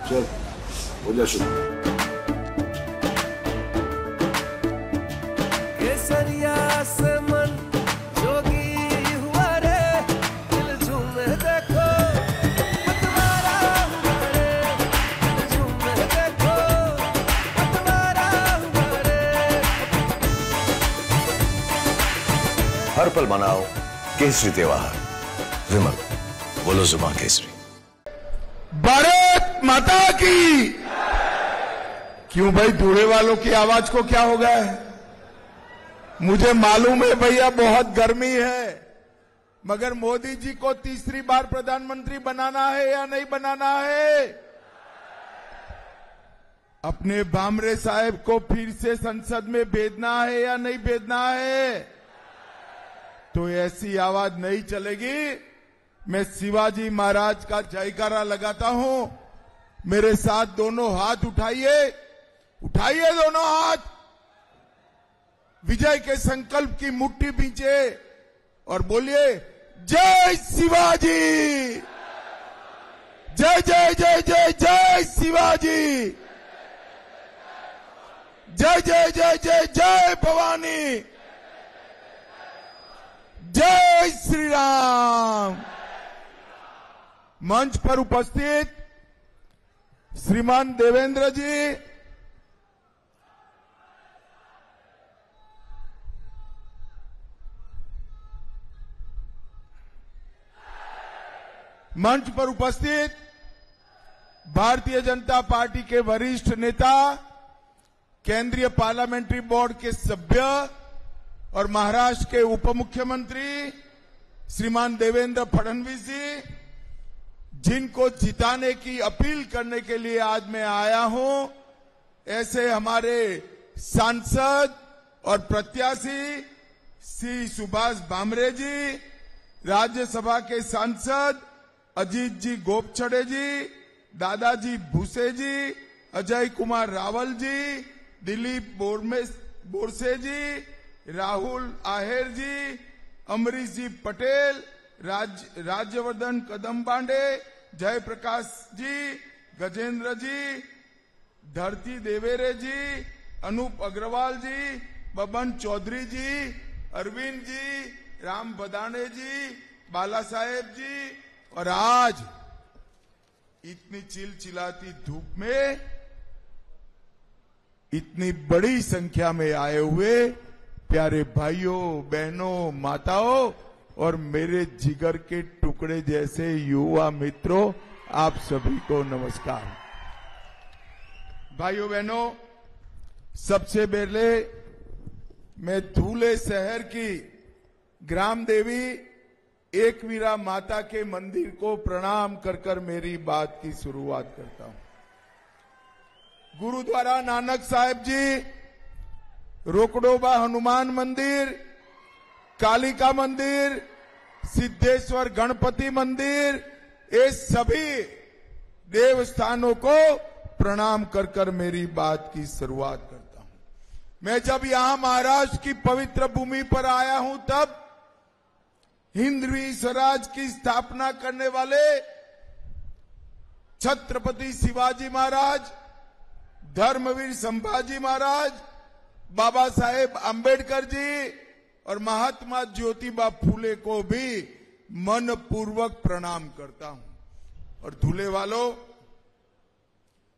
चल हो जा शुरू। केसरिया से मन जोगी हुआ रे, दिल झूमे देखो पतवारा हुआ रे, दिल झूमे देखो पतवारा हुआ रे। हर पल मनाओ केसरी त्योहार। विमल, बोलो जुबान केसरी। भारत माता की। क्यों भाई, धूड़े वालों की आवाज को क्या हो गया है? मुझे मालूम है भैया बहुत गर्मी है, मगर मोदी जी को तीसरी बार प्रधानमंत्री बनाना है या नहीं बनाना है? अपने भामरे साहब को फिर से संसद में भेजना है या नहीं भेजना है? तो ऐसी आवाज नहीं चलेगी। मैं शिवाजी महाराज का जयकारा लगाता हूं। मेरे साथ दोनों हाथ उठाइए, उठाइए दोनों हाथ। विजय के संकल्प की मुट्ठी पीछे और बोलिए जय शिवाजी, जय जय जय जय जय शिवाजी, जय जय जय जय जय भवानी, जय श्री राम। मंच पर उपस्थित श्रीमान देवेंद्र जी, मंच पर उपस्थित भारतीय जनता पार्टी के वरिष्ठ नेता, केंद्रीय पार्लियामेंट्री बोर्ड के सभ्य और महाराष्ट्र के उप मुख्यमंत्री श्रीमान देवेंद्र फडणवीस जी, जिनको जिताने की अपील करने के लिए आज मैं आया हूं, ऐसे हमारे सांसद और प्रत्याशी श्री सुभाष भामरे जी, राज्यसभा के सांसद अजीत जी गोपछड़े जी, दादाजी भूसे जी, अजय कुमार रावल जी, दिलीप बोरसे जी, राहुल आहेर जी, अमरीश जी पटेल, राज्यवर्धन कदम पांडे, जयप्रकाश जी, गजेंद्र जी, धरती देवेरे जी, अनूप अग्रवाल जी, बबन चौधरी जी, अरविंद जी, राम बदाने जी, बाला साहेब जी, और आज इतनी चिलचिलाती धूप में इतनी बड़ी संख्या में आए हुए प्यारे भाइयों, बहनों, माताओं और मेरे जिगर के टुकड़े जैसे युवा मित्रों, आप सभी को नमस्कार। भाइयों बहनों, सबसे पहले मैं धूले शहर की ग्राम देवी एकवीरा माता के मंदिर को प्रणाम कर कर मेरी बात की शुरुआत करता हूं। गुरुद्वारा नानक साहिब जी, रोकड़ोबा हनुमान मंदिर, कालिका मंदिर, सिद्धेश्वर गणपति मंदिर, ये सभी देवस्थानों को प्रणाम कर कर मेरी बात की शुरुआत करता हूं। मैं जब यहां महाराष्ट्र की पवित्र भूमि पर आया हूं, तब हिंदवी स्वराज की स्थापना करने वाले छत्रपति शिवाजी महाराज, धर्मवीर संभाजी महाराज, बाबा साहेब आंबेडकर जी और महात्मा ज्योतिबा फूले को भी मनपूर्वक प्रणाम करता हूं। और धूले वालों,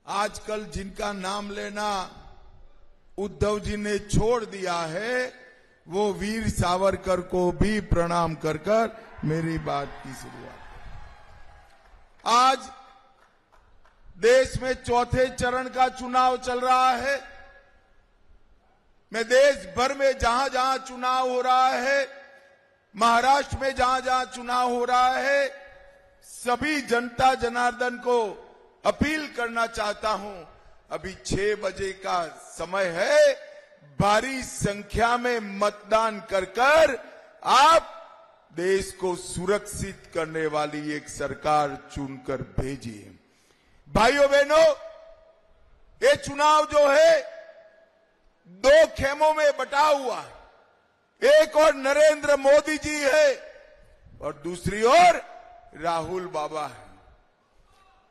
आजकल जिनका नाम लेना उद्धव जी ने छोड़ दिया है, वो वीर सावरकर को भी प्रणाम कर कर मेरी बात की शुरुआत। आज देश में चौथे चरण का चुनाव चल रहा है। मैं देश भर में जहां जहां चुनाव हो रहा है, महाराष्ट्र में जहां जहां चुनाव हो रहा है, सभी जनता जनार्दन को अपील करना चाहता हूं, अभी 6 बजे का समय है, भारी संख्या में मतदान कर कर आप देश को सुरक्षित करने वाली एक सरकार चुनकर भेजिए। भाइयों बहनों, ये चुनाव जो है 2 खेमों में बटा हुआ है। एक और नरेंद्र मोदी जी है और दूसरी ओर राहुल बाबा है।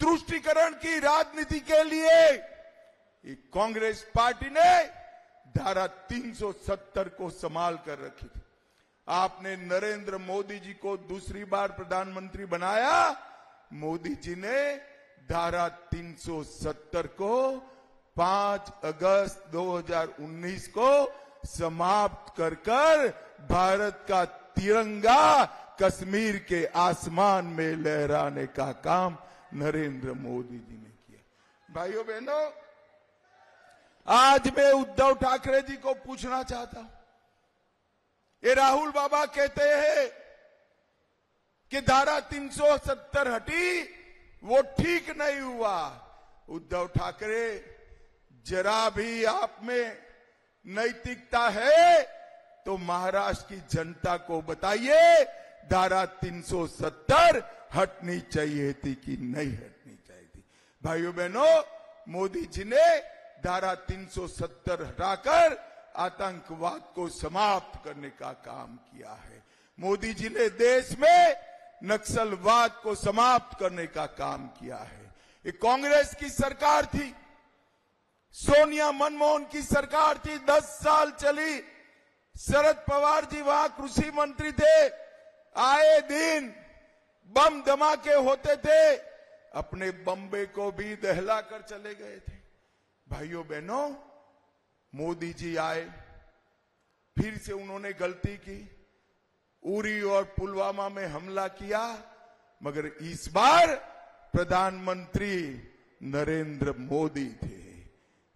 तुष्टीकरण की राजनीति के लिए कांग्रेस पार्टी ने धारा 370 को संभाल कर रखी थी। आपने नरेंद्र मोदी जी को दूसरी बार प्रधानमंत्री बनाया। मोदी जी ने धारा 370 को 5 अगस्त 2019 को समाप्त कर भारत का तिरंगा कश्मीर के आसमान में लहराने का काम नरेंद्र मोदी जी ने किया। भाइयों बहनों, आज मैं उद्धव ठाकरे जी को पूछना चाहता हूं, ये राहुल बाबा कहते हैं कि धारा 370 हटी, वो ठीक नहीं हुआ। उद्धव ठाकरे, जरा भी आप में नैतिकता है तो महाराष्ट्र की जनता को बताइए, धारा 370 हटनी चाहिए थी कि नहीं हटनी चाहिए थी। भाइयों बहनों, मोदी जी ने धारा 370 हटाकर आतंकवाद को समाप्त करने का काम किया है। मोदी जी ने देश में नक्सलवाद को समाप्त करने का काम किया है। ये कांग्रेस की सरकार थी, सोनिया मनमोहन की सरकार थी, 10 साल चली। शरद पवार जी वहां कृषि मंत्री थे, आए दिन बम धमाके होते थे, अपने बम्बे को भी दहला कर चले गए थे। भाइयों बहनों, मोदी जी आए, फिर से उन्होंने गलती की, उरी और पुलवामा में हमला किया, मगर इस बार प्रधानमंत्री नरेंद्र मोदी थे।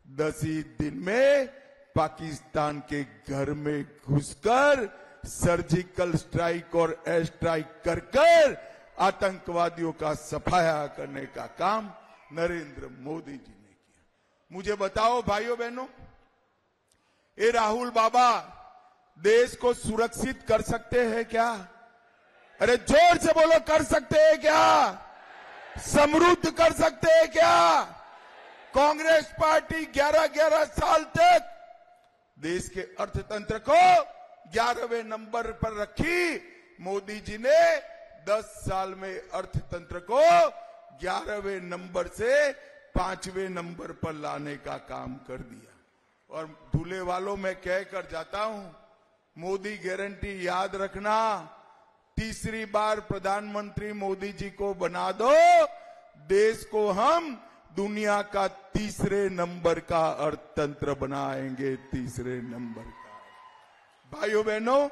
10 ही दिन में पाकिस्तान के घर में घुसकर सर्जिकल स्ट्राइक और एयर स्ट्राइक कर आतंकवादियों का सफाया करने का काम नरेंद्र मोदी जी ने किया। मुझे बताओ भाइयों बहनों, ये राहुल बाबा देश को सुरक्षित कर सकते हैं क्या? अरे जोर से बोलो, कर सकते हैं क्या? समृद्ध कर सकते हैं क्या? कांग्रेस पार्टी 11-11 साल तक देश के अर्थतंत्र को 11वें नंबर पर रखी। मोदी जी ने 10 साल में अर्थतंत्र को 11वें नंबर से 5वें नंबर पर लाने का काम कर दिया। और दूल्हे वालों में कह कर जाता हूं, मोदी गारंटी याद रखना, तीसरी बार प्रधानमंत्री मोदी जी को बना दो, देश को हम दुनिया का तीसरे नंबर का अर्थतंत्र बनाएंगे, तीसरे नंबर का। भाइयों बहनों,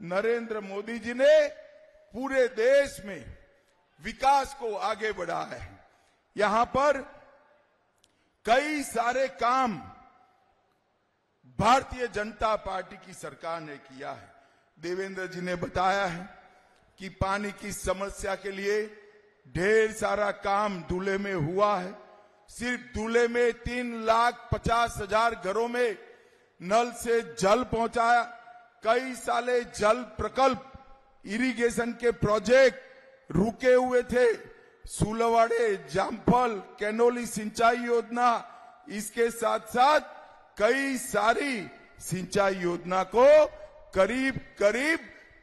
नरेंद्र मोदी जी ने पूरे देश में विकास को आगे बढ़ाया है। यहां पर कई सारे काम भारतीय जनता पार्टी की सरकार ने किया है। देवेंद्र जी ने बताया है कि पानी की समस्या के लिए ढेर सारा काम दूल्हे में हुआ है। सिर्फ दूल्हे में 3,50,000 घरों में नल से जल पहुंचाया। कई साले जल प्रकल्प, इरिगेशन के प्रोजेक्ट रुके हुए थे। सुलवाड़े, जामफल, कैनोली सिंचाई योजना, इसके साथ साथ कई सारी सिंचाई योजना को करीब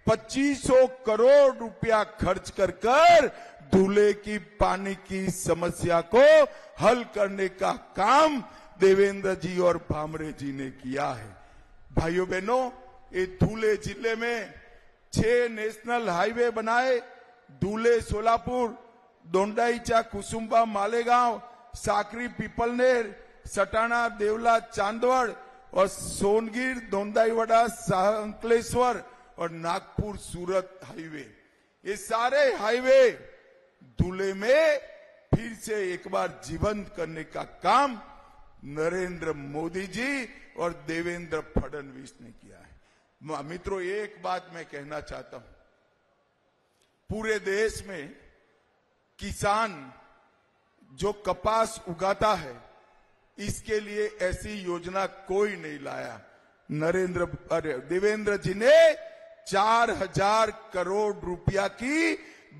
2500 करोड़ रुपया खर्च कर दूल्हे की पानी की समस्या को हल करने का काम देवेंद्र जी और भामरे जी ने किया है। भाइयों बहनों, ये धुले जिले में 6 नेशनल हाईवे बनाए। धुले सोलापुर, दोंडाईचा कुसुम्बा मालेगांव, साकरी पीपलनेर, सटाना देवला चांदवड़ और सोनगिर दोंडाईवाड़ा अंकलेश्वर और नागपुर सूरत हाईवे, ये सारे हाईवे धुले में फिर से एक बार जीवंत करने का काम नरेंद्र मोदी जी और देवेंद्र फडणवीस ने किया है। मित्रों, एक बात मैं कहना चाहता हूं, पूरे देश में किसान जो कपास उगाता है, इसके लिए ऐसी योजना कोई नहीं लाया। देवेंद्र जी ने 4000 करोड़ रुपया की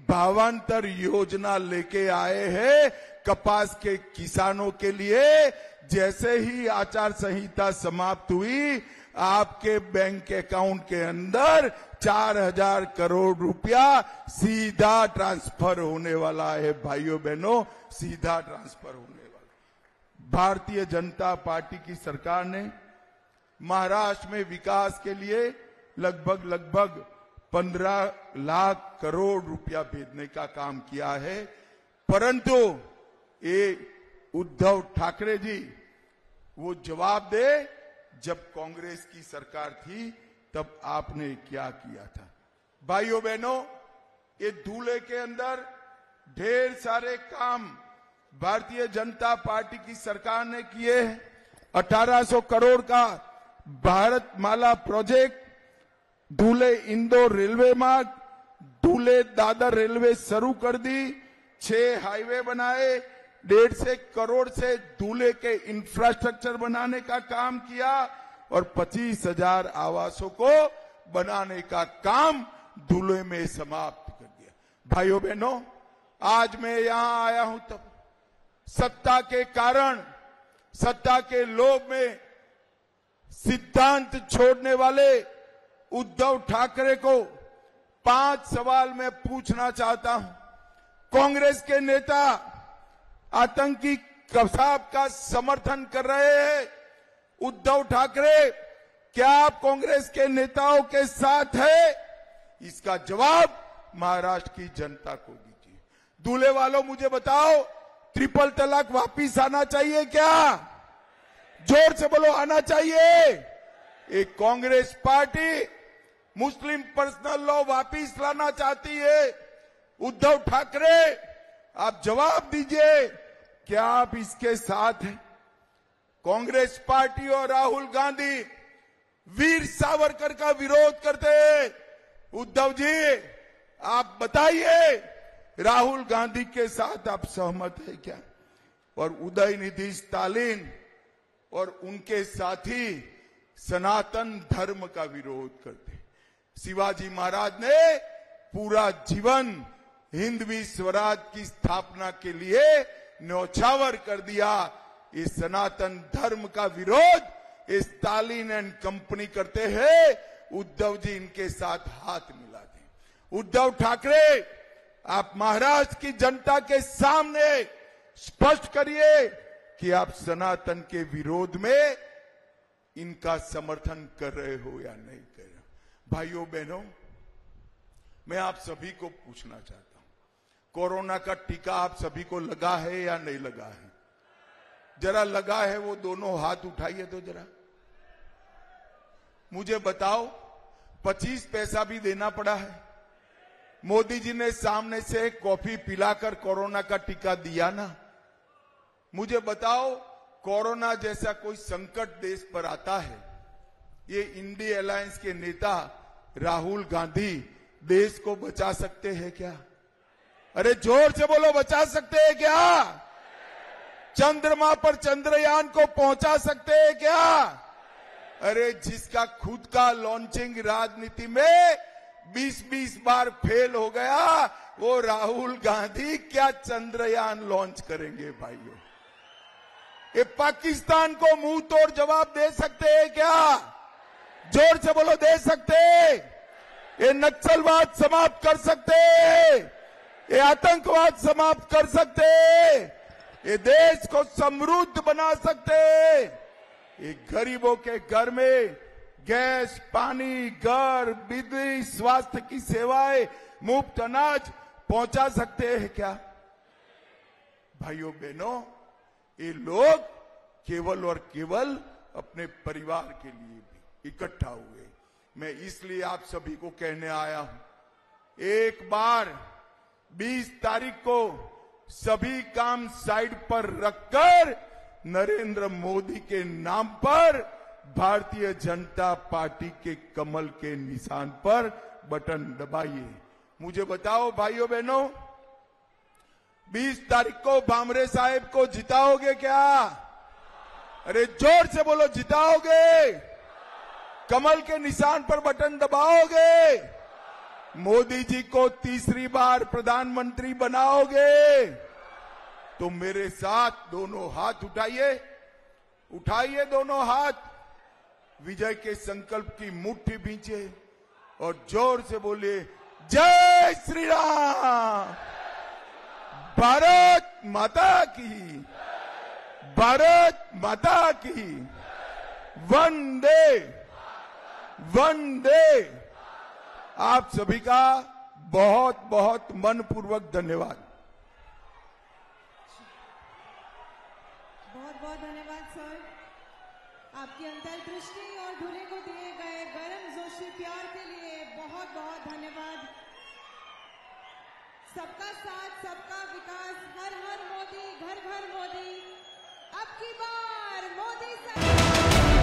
भावांतर योजना लेके आए हैं कपास के किसानों के लिए। जैसे ही आचार संहिता समाप्त हुई, आपके बैंक अकाउंट के अंदर 4,000 करोड़ रुपया सीधा ट्रांसफर होने वाला है। भाइयों बहनों, सीधा ट्रांसफर होने वाला। भारतीय जनता पार्टी की सरकार ने महाराष्ट्र में विकास के लिए लगभग 15 लाख करोड़ रुपया भेजने का काम किया है। परंतु ये उद्धव ठाकरे जी वो जवाब दे, जब कांग्रेस की सरकार थी तब आपने क्या किया था। भाइयों बहनों, ये धूले के अंदर ढेर सारे काम भारतीय जनता पार्टी की सरकार ने किए हैं। 1800 करोड़ का भारत माला प्रोजेक्ट, धूले इंदौर रेलवे मार्ग, धूले दादर रेलवे शुरू कर दी, 6 हाईवे बनाए, 150 करोड़ से धूले के इंफ्रास्ट्रक्चर बनाने का काम किया और 25,000 आवासों को बनाने का काम धूले में समाप्त कर दिया। भाइयों बहनों, आज मैं यहां आया हूं तब सत्ता के कारण, सत्ता के लोभ में सिद्धांत छोड़ने वाले उद्धव ठाकरे को 5 सवाल मैं पूछना चाहता हूं। कांग्रेस के नेता आतंकी कसाब का समर्थन कर रहे हैं। उद्धव ठाकरे, क्या आप कांग्रेस के नेताओं के साथ है? इसका जवाब महाराष्ट्र की जनता को दीजिए। दूल्हे वालों, मुझे बताओ, ट्रिपल तलाक वापिस आना चाहिए क्या? जोर से बोलो, आना चाहिए। एक कांग्रेस पार्टी मुस्लिम पर्सनल लॉ वापिस लाना चाहती है। उद्धव ठाकरे, आप जवाब दीजिए, क्या आप इसके साथ हैं? कांग्रेस पार्टी और राहुल गांधी वीर सावरकर का विरोध करते हैं। उद्धव जी, आप बताइए, राहुल गांधी के साथ आप सहमत है क्या? और उदयनिधि स्टालिन और उनके साथी सनातन धर्म का विरोध करते। शिवाजी महाराज ने पूरा जीवन हिंदवी स्वराज की स्थापना के लिए न्यौछावर कर दिया। इस सनातन धर्म का विरोध स्टालिन एंड कंपनी करते हैं। उद्धव जी इनके साथ हाथ मिलाते हैं। उद्धव ठाकरे, आप महाराष्ट्र की जनता के सामने स्पष्ट करिए कि आप सनातन के विरोध में इनका समर्थन कर रहे हो या नहीं कर रहे हो। भाइयों बहनों, मैं आप सभी को पूछना चाहता हूं, कोरोना का टीका आप सभी को लगा है या नहीं लगा है? जरा लगा है वो दोनों हाथ उठाइए तो जरा मुझे बताओ। 25 पैसा भी देना पड़ा है। मोदी जी ने सामने से कॉफी पिलाकर कोरोना का टीका दिया ना। मुझे बताओ, कोरोना जैसा कोई संकट देश पर आता है, ये इंडिया अलायंस के नेता राहुल गांधी देश को बचा सकते हैं क्या? अरे जोर से बोलो, बचा सकते हैं क्या? चंद्रमा पर चंद्रयान को पहुंचा सकते हैं क्या? अरे जिसका खुद का लॉन्चिंग राजनीति में 20-20 बार फेल हो गया, वो राहुल गांधी क्या चंद्रयान लॉन्च करेंगे? भाइयों, ये पाकिस्तान को मुंह तोड़ जवाब दे सकते हैं क्या? जोर से बोलो, दे सकते? ये नक्सलवाद समाप्त कर सकते? ये आतंकवाद समाप्त कर सकते? ये देश को समृद्ध बना सकते? ये गरीबों के घर में गैस, पानी, घर, बिजली, स्वास्थ्य की सेवाएं, मुफ्त अनाज पहुंचा सकते हैं क्या? भाइयों बहनों, ये लोग केवल और केवल अपने परिवार के लिए भी इकट्ठा हुए। मैं इसलिए आप सभी को कहने आया हूं, एक बार 20 तारीख को सभी काम साइड पर रखकर नरेंद्र मोदी के नाम पर भारतीय जनता पार्टी के कमल के निशान पर बटन दबाइए। मुझे बताओ भाइयों बहनों, 20 तारीख को भामरे साहब को जिताओगे क्या? अरे जोर से बोलो, जिताओगे? कमल के निशान पर बटन दबाओगे? मोदी जी को तीसरी बार प्रधानमंत्री बनाओगे? तो मेरे साथ दोनों हाथ उठाइए, उठाइए दोनों हाथ। विजय के संकल्प की मुट्ठी भींचे और जोर से बोले जय श्री राम, भारत माता की, भारत माता की, वंदे वंदे। आप सभी का बहुत बहुत मनपूर्वक धन्यवाद। बहुत बहुत धन्यवाद सर, आपकी अंतर्दृष्टि और दूल्हे को दिए गए गर्म जोशी प्यार के लिए बहुत बहुत धन्यवाद। सबका साथ सबका विकास, हर हर मोदी, घर घर मोदी, अब की बार मोदी सरकार।